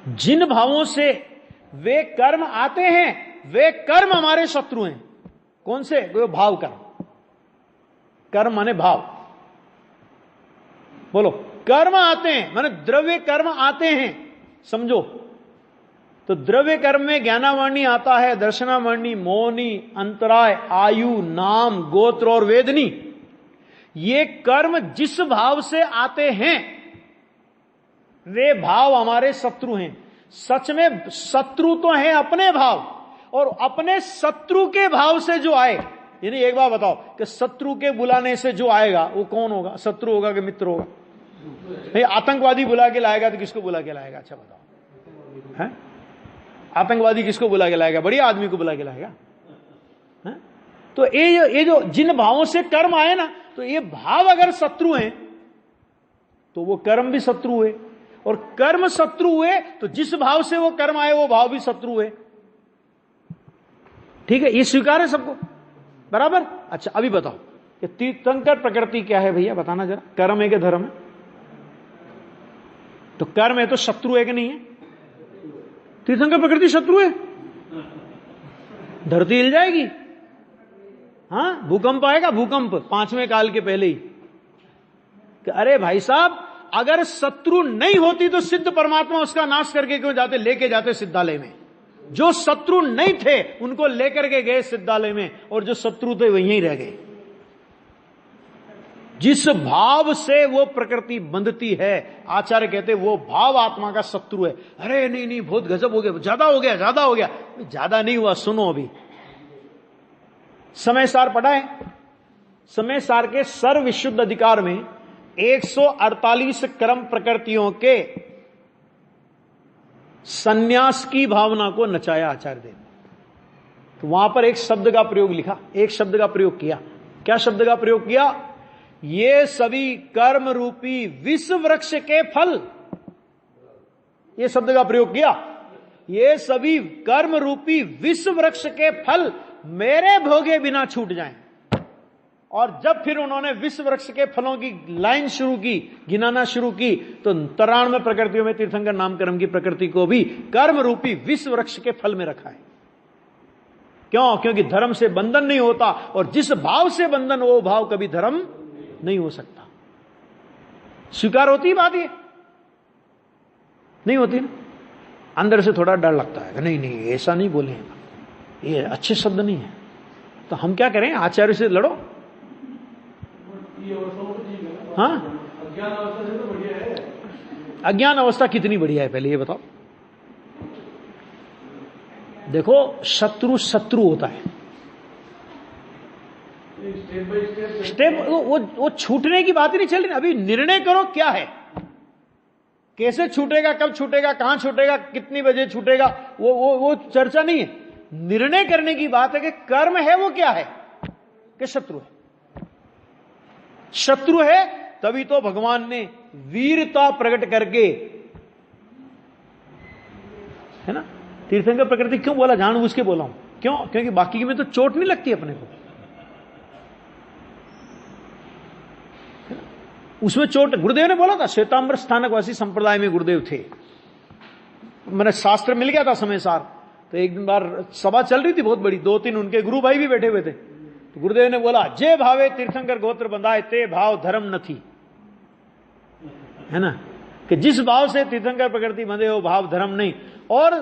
जिन भावों से वे कर्म आते हैं, वे कर्म हमारे शत्रु हैं। कौन से? वो भाव कर्म। कर्म माने भाव। बोलो, कर्म आते हैं माने द्रव्य कर्म आते हैं, समझो। तो द्रव्य कर्म में ज्ञानावर्णी आता है, दर्शनावर्णी, मौनी, अंतराय, आयु, नाम, गोत्र और वेदनी। ये कर्म जिस भाव से आते हैं, वे भाव हमारे शत्रु हैं। सच में शत्रु तो हैं अपने भाव, और अपने शत्रु के भाव से जो आए, यानी एक बार बताओ कि शत्रु के बुलाने से जो आएगा वो कौन होगा? शत्रु होगा कि मित्र होगा? नहीं, आतंकवादी बुला के लाएगा तो किसको बुला के लाएगा? अच्छा बताओ, है? आतंकवादी किसको बुला के लाएगा? बढ़िया आदमी को बुला के लाएगा। है? तो ये जो जिन भावों से कर्म आए ना, तो ये भाव अगर शत्रु हैं तो वो कर्म भी शत्रु हुए, और कर्म शत्रु हुए तो जिस भाव से वो कर्म आए वो भाव भी शत्रु हुए। ठीक है? ये स्वीकार है सबको बराबर? अच्छा, अभी बताओ कि तीर्थंकर प्रकृति क्या है भैया? बताना जरा। कर्म है कि धर्म है? तो कर्म है तो शत्रु है कि नहीं है? तीर्थंकर प्रकृति शत्रु है? धरती हिल जाएगी। हाँ, भूकंप आएगा, भूकंप 5वें काल के पहले ही। कि अरे भाई साहब, अगर शत्रु नहीं होती तो सिद्ध परमात्मा उसका नाश करके क्यों जाते? लेके जाते सिद्धालय में। जो शत्रु नहीं थे उनको लेकर के गए सिद्धालय में, और जो शत्रु थे वहीं रह गए। जिस भाव से वो प्रकृति बंधती है, आचार्य कहते वो भाव आत्मा का शत्रु है। अरे नहीं नहीं, बहुत गजब हो गया, ज्यादा हो गया, ज्यादा हो गया। ज्यादा नहीं हुआ, सुनो अभी। समय सार पढ़ा है? समय सार के सर्व विशुद्ध अधिकार में 148 कर्म प्रकृतियों के संन्यास की भावना को नचाया आचार्य देव। तो वहां पर एक शब्द का प्रयोग लिखा, एक शब्द का प्रयोग किया। क्या शब्द का प्रयोग किया? ये सभी कर्म रूपी विष वृक्ष के फल, ये शब्द का प्रयोग किया। ये सभी कर्म रूपी विष वृक्ष के फल मेरे भोगे बिना छूट जाएं। और जब फिर उन्होंने विष वृक्ष के फलों की लाइन शुरू की, गिनाना शुरू की, तो 93 प्रकृतियों में तीर्थंकर नाम कर्म की प्रकृति को भी कर्म रूपी विष वृक्ष के फल में रखा है। क्यों? क्योंकि धर्म से बंधन नहीं होता, और जिस भाव से बंधन वो भाव कभी धर्म नहीं हो सकता। स्वीकार होती है बात? ये नहीं होती ना? अंदर से थोड़ा डर लगता है, नहीं नहीं ऐसा नहीं बोले, ये अच्छे शब्द नहीं है। तो हम क्या करें? आचार्य से लड़ो। हाँ, अज्ञान अवस्था कितनी बढ़िया है पहले ये बताओ। देखो, शत्रु शत्रु होता है, स्टेप वो छूटने की बात ही नहीं चल रही। अभी निर्णय करो क्या है, कैसे छूटेगा, कब छूटेगा, कहां छूटेगा, कितनी बजे छूटेगा, वो चर्चा नहीं है। निर्णय करने की बात है कि कर्म है वो क्या है, कि शत्रु है। शत्रु है तभी तो भगवान ने वीरता प्रकट करके, है ना, तीर्थंकर प्रकृति क्यों बोला, जानबूझ के बोला हूं। क्यों? क्योंकि बाकी में तो चोट नहीं लगती अपने को, उसमें चोट। गुरुदेव ने बोला था, श्वेतांबर स्थानकवासी संप्रदाय में गुरुदेव थे, मैंने शास्त्र मिल गया था समय सार। तो एक दिन बार सभा चल रही थी बहुत बड़ी, 2-3 उनके गुरु भाई भी बैठे हुए थे। तो गुरुदेव ने बोला, जे भावे तीर्थंकर गोत्र बंधाए ते भाव धर्म न थी, है ना, कि जिस भाव से तीर्थंकर प्रकृति बंधे हो भाव धर्म नहीं। और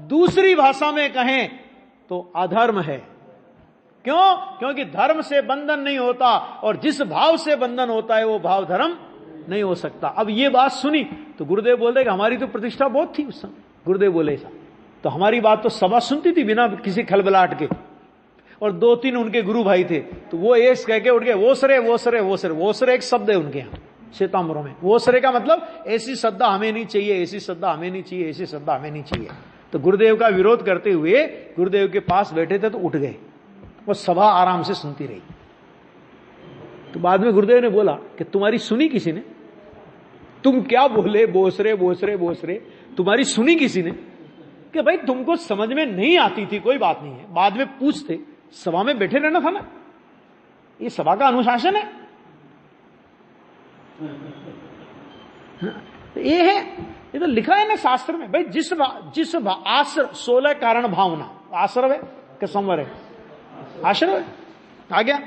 दूसरी भाषा में कहें तो अधर्म है। क्यों? क्योंकि धर्म से बंधन नहीं होता, और जिस भाव से बंधन होता है वो भाव धर्म नहीं हो सकता। अब ये बात सुनी तो गुरुदेव बोल रहे कि हमारी तो प्रतिष्ठा बहुत थी उस समय। गुरुदेव बोले ऐसा, तो हमारी बात तो सभा सुनती थी बिना किसी खलबलाहट के। और 2-3 उनके गुरु भाई थे, तो वो ये कह के उठ गए, वोसरे वोसरे वोसरे। वोसरे एक शब्द है उनके यहाँ श्वेतांबरों में। वोसरे का मतलब ऐसी श्रद्धा हमें नहीं चाहिए, ऐसी श्रद्धा हमें नहीं चाहिए, ऐसी श्रद्धा हमें नहीं चाहिए। तो गुरुदेव का विरोध करते हुए गुरुदेव के पास बैठे थे तो उठ गए, वो सभा आराम से सुनती रही। तो बाद में गुरुदेव ने बोला कि तुम्हारी सुनी किसी ने? तुम क्या बोले, बोसरे बोसरे बोसरे, तुम्हारी सुनी किसी ने? कि भाई तुमको समझ में नहीं आती थी, कोई बात नहीं है, बाद में पूछते, सभा में बैठे रहना था ना, ये सभा का अनुशासन है। ये है, ये तो लिखा है ना शास्त्र में, भाई जिस आश्रय 16 कारण भावना, आश्रव है कि संवर है, आश्रव है। आ गया?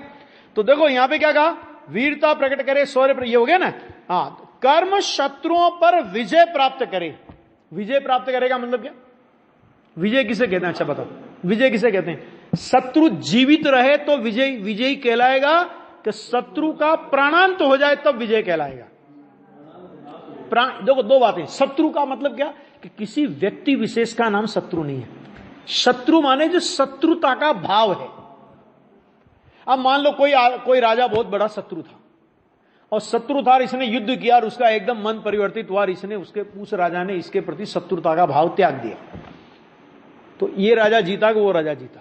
तो देखो यहां पे क्या कहा, वीरता प्रकट करे, शौर्य, ये हो गया ना। हाँ, कर्म शत्रुओं पर विजय प्राप्त करे। विजय प्राप्त करेगा मतलब क्या? विजय किसे कहते हैं? अच्छा बताओ, विजय किसे कहते हैं? शत्रु जीवित रहे तो विजय विजयी कहलाएगा, कि शत्रु का प्राणांत हो जाए तब विजय कहलाएगा। देखो दो बातें, शत्रु का मतलब क्या, कि किसी व्यक्ति विशेष का नाम शत्रु नहीं है। शत्रु माने जो शत्रुता का भाव है। अब मान लो कोई राजा बहुत बड़ा शत्रु था, और शत्रु था, इसने युद्ध किया और उसका एकदम मन परिवर्तित हुआ, इसने उस राजा ने इसके प्रति शत्रुता का भाव त्याग दिया। तो ये राजा जीता कि वो राजा जीता?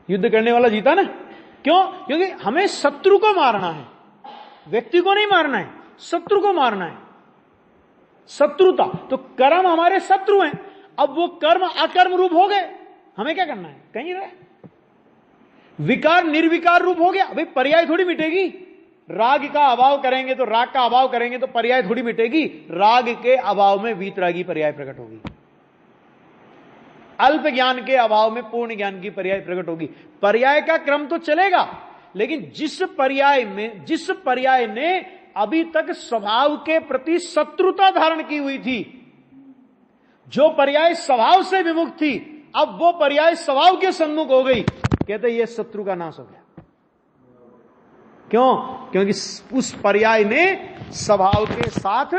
युद्ध करने वाला जीता ना। क्यों? क्योंकि हमें शत्रु को मारना है, व्यक्ति को नहीं मारना है, शत्रु को मारना है। शत्रुता, तो कर्म हमारे शत्रु हैं। अब वो कर्म अकर्म रूप हो गए, हमें क्या करना है? कहीं रहे। विकार निर्विकार रूप हो गया, भाई पर्याय थोड़ी मिटेगी। राग का अभाव करेंगे तो, राग का अभाव करेंगे तो पर्याय थोड़ी मिटेगी। राग के अभाव में वीतरागी पर्याय प्रकट होगी, अल्प ज्ञान के अभाव में पूर्ण ज्ञान की पर्याय प्रकट होगी। पर्याय का क्रम तो चलेगा, लेकिन जिस पर्याय ने अभी तक स्वभाव के प्रति शत्रुता धारण की हुई थी, जो पर्याय स्वभाव से विमुख थी, अब वो पर्याय स्वभाव के सम्मुख हो गई, कहते ये शत्रु का नाश हो गया। क्यों? क्योंकि उस पर्याय ने स्वभाव के साथ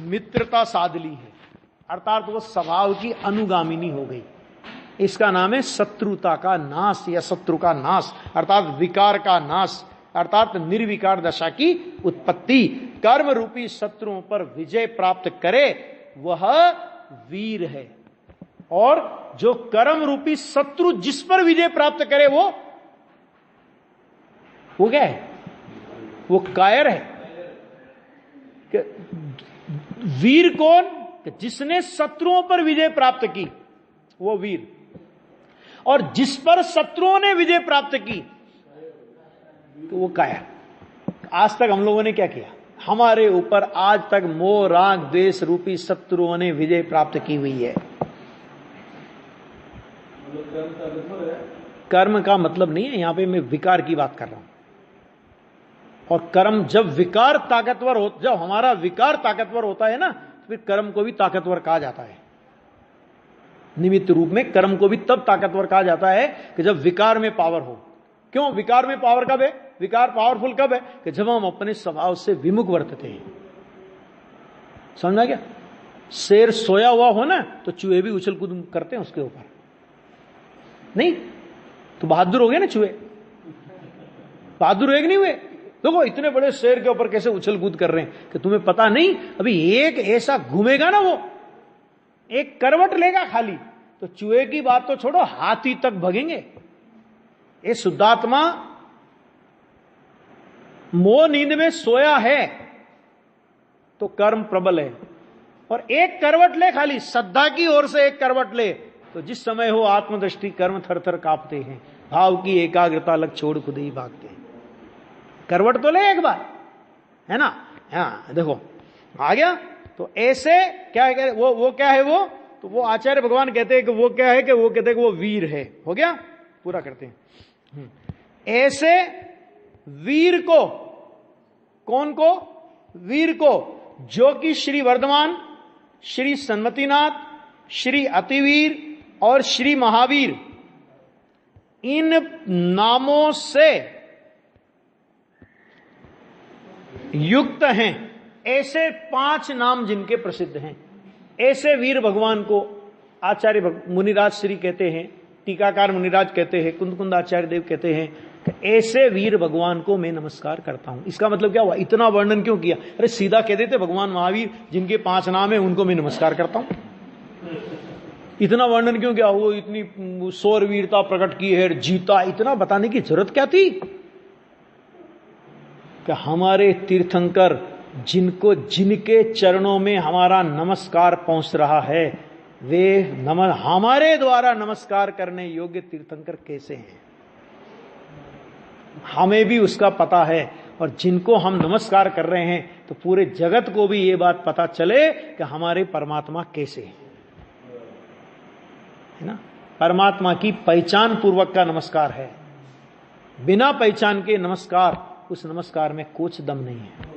मित्रता साध ली है, अर्थात वो स्वभाव की अनुगामिनी हो गई। इसका नाम है शत्रुता का नाश या शत्रु का नाश, अर्थात विकार का नाश, अर्थात निर्विकार दशा की उत्पत्ति। कर्म रूपी शत्रुओं पर विजय प्राप्त करे वह वीर है, और जो कर्म रूपी शत्रु जिस पर विजय प्राप्त करे वो क्या है? वो कायर है। वीर कौन? जिसने शत्रुओं पर विजय प्राप्त की वो वीर, और जिस पर शत्रुओं ने विजय प्राप्त की तो वो कायर। आज तक हम लोगों ने क्या किया? हमारे ऊपर आज तक मोह राग द्वेष रूपी शत्रुओं ने विजय प्राप्त की हुई है। कर्म का मतलब नहीं है, यहां पे मैं विकार की बात कर रहा हूं। और कर्म जब विकार ताकतवर हो, जब हमारा विकार ताकतवर होता है ना, तो फिर कर्म को भी ताकतवर कहा जाता है। निमित्त रूप में कर्म को भी तब ताकतवर कहा जाता है कि जब विकार में पावर हो। क्यों विकार में पावर कब है? विकार पावरफुल कब है? कि जब हम अपने स्वभाव से विमुख वर्तते हैं। समझा क्या? शेर सोया हुआ हो ना तो चूहे भी उछल कूद करते हैं उसके ऊपर, नहीं तो बहादुर हो गए ना चूहे, बहादुर हुए कि नहीं हुए? देखो इतने बड़े शेर के ऊपर कैसे उछल कूद कर रहे हैं कि तुम्हें पता नहीं, अभी एक ऐसा घूमेगा ना, वो एक करवट लेगा खाली, तो चूहे की बात तो छोड़ो, हाथी तक भगेंगे। ये शुद्धात्मा मोह नींद में सोया है तो कर्म प्रबल है, और एक करवट ले खाली, श्रद्धा की ओर से एक करवट ले, तो जिस समय हो आत्मदृष्टि कर्म थर थर कांपते हैं, भाव की एकाग्रता लग छोड़ खुद ही भागते हैं। करवट तो ले एक बार, है ना? हाँ देखो आ गया। तो ऐसे क्या है वो क्या है वो? तो वो आचार्य भगवान कहते हैं कि वो क्या है, कि वो कहते हैं कि वो वीर है। हो गया, पूरा करते हैं। ऐसे वीर को, कौन को? वीर को, जो कि श्री वर्धमान, श्री सन्मतिनाथ, श्री अतिवीर और श्री महावीर, इन नामों से युक्त हैं। ऐसे 5 नाम जिनके प्रसिद्ध हैं, ऐसे वीर भगवान को आचार्य मुनिराज श्री कहते हैं, टीकाकार मुनिराज कहते हैं, कुंद आचार्य देव कहते हैं कि ऐसे वीर भगवान को मैं नमस्कार करता हूं। इसका मतलब क्या हुआ? इतना वर्णन क्यों किया? अरे सीधा कह देते भगवान महावीर जिनके 5 नाम है उनको मैं नमस्कार करता हूं। इतना वर्णन क्यों किया? वो इतनी शौरवीरता प्रकट की है, जीता, इतना बताने की जरूरत क्या थी? कि हमारे तीर्थंकर जिनको, जिनके चरणों में हमारा नमस्कार पहुंच रहा है, वे हमारे द्वारा नमस्कार करने योग्य तीर्थंकर कैसे हैं, हमें भी उसका पता है। और जिनको हम नमस्कार कर रहे हैं तो पूरे जगत को भी ये बात पता चले कि हमारे परमात्मा कैसे हैं, है ना? परमात्मा की पहचान पूर्वक का नमस्कार है, बिना पहचान के नमस्कार, उस नमस्कार में कुछ दम नहीं है।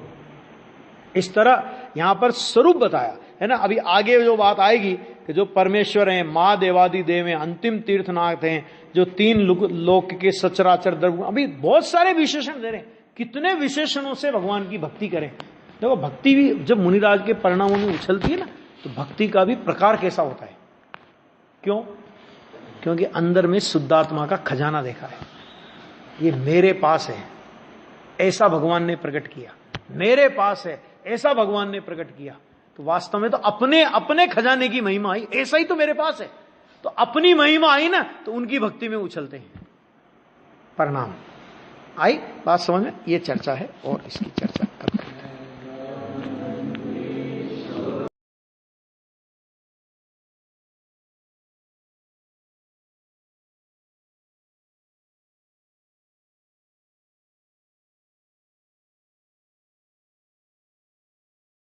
इस तरह यहां पर स्वरूप बताया है ना। अभी आगे जो बात आएगी कि जो परमेश्वर हैं, मां देवादि देव हैं, अंतिम तीर्थनाथ हैं, जो 3 लोक के सचराचर द्रव्य, अभी बहुत सारे विशेषण दे रहे हैं। कितने विशेषणों से भगवान की भक्ति करें। देखो भक्ति भी जब मुनिराज के परिणामों में उछलती है ना, तो भक्ति का भी प्रकार कैसा होता है। क्यों? क्योंकि अंदर में शुद्धात्मा का खजाना देखा है, ये मेरे पास है, ऐसा भगवान ने प्रकट किया, मेरे पास है ऐसा भगवान ने प्रकट किया। तो वास्तव में तो अपने खजाने की महिमा आई, ऐसा ही तो मेरे पास है, तो अपनी महिमा आई ना, तो उनकी भक्ति में उछलते हैं। परिणाम आई, बात समझ में? ये चर्चा है और इसकी चर्चा